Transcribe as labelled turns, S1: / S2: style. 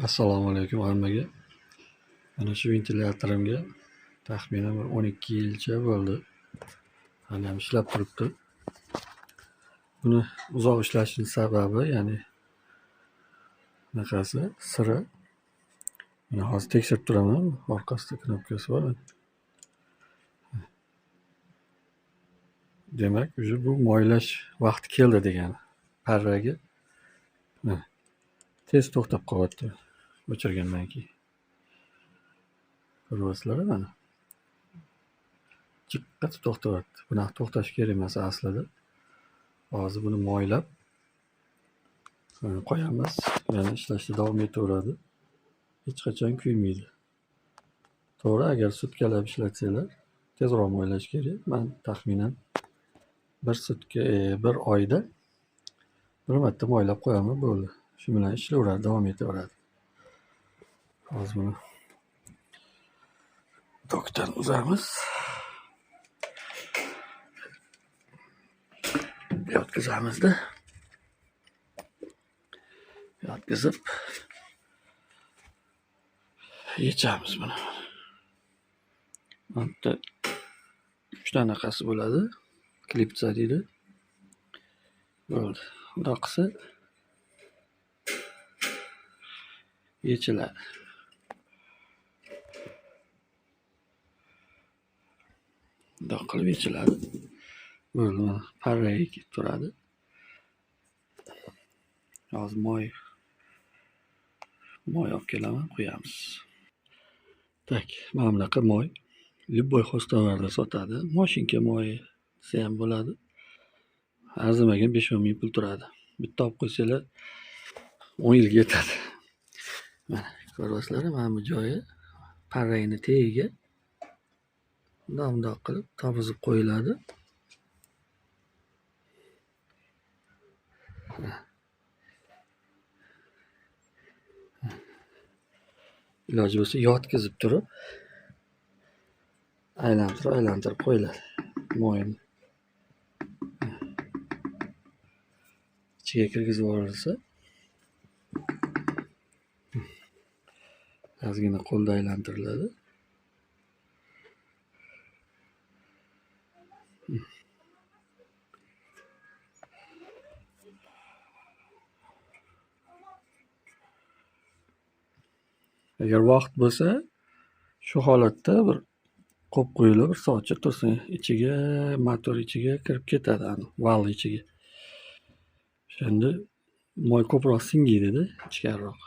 S1: Assalomu alaykum hammaga. Mana shu ventilyatorımga taxminan bir 12 yilcha bo'ldi. Hali ham ishlab turibdi. Buni uzoq ishlashining sababi, ya'ni bunaqasi siri. Mana hozir tekshirib turaman. Orqasida knopkasi bor. Demak, bu moylash vaqti keldi degani. Parragi tez to'xtab qolyapti o'chirgandan keyin. Ko'ryapsizlar mana. Jiqqat to'xtayapti. Bunaqa to'xtash kerak emas aslida. Hozir buni moylab qo'yamiz. Yana ishlashda davom etaveradi. Hech qachon kuymaydi. To'g'ri, agar sutkalab ishlatsanglar tezroq moylash kerak. Men taxminan bir oyda bir marta moylab qo'yaman, bo'ldi. Shu bilan ishlayveradi, davom etaveradi. Hozir buni tokdan uzamiz. Yotkazamizda. Yotkazib yechamiz buni. Bitta 3 tanaqasi bo'ladi. Klipsa deydi. Bo'ldi. Bundoq qilsa yechiladi. Bundoq qilib yechiladi. Bo'ldi. Mana parraga ketib turadi. Hozir moy olib kelaman, qo'yamiz. Tak, mana bunaqa moy любой xo'stovarda sotadi. Moshinka moyi desa ham bo'ladi. Arzimagan 5-10 ming pul turadi. Bitta olib qo'ysanglar 10 yilga yetadi. Mana ko'ryapsizlar, mana bu joyi parragini tagiga bundoq qilib tovuzib qo'yiladi. Iloji bo'lsa yotkizib turib aylantirib qo'yiladi moyni. Ichiga kirgizib yuborilsa, ozgina qo'lda aylantiriladi. Agar vaqt bo'lsa, shu holatda bir qo'yib qo'yilib, bir soatcha tursin, ichiga, motor ichiga kirib ketadi, val ichiga. Endi moy ko'proq singiydi-da, ichkariroq.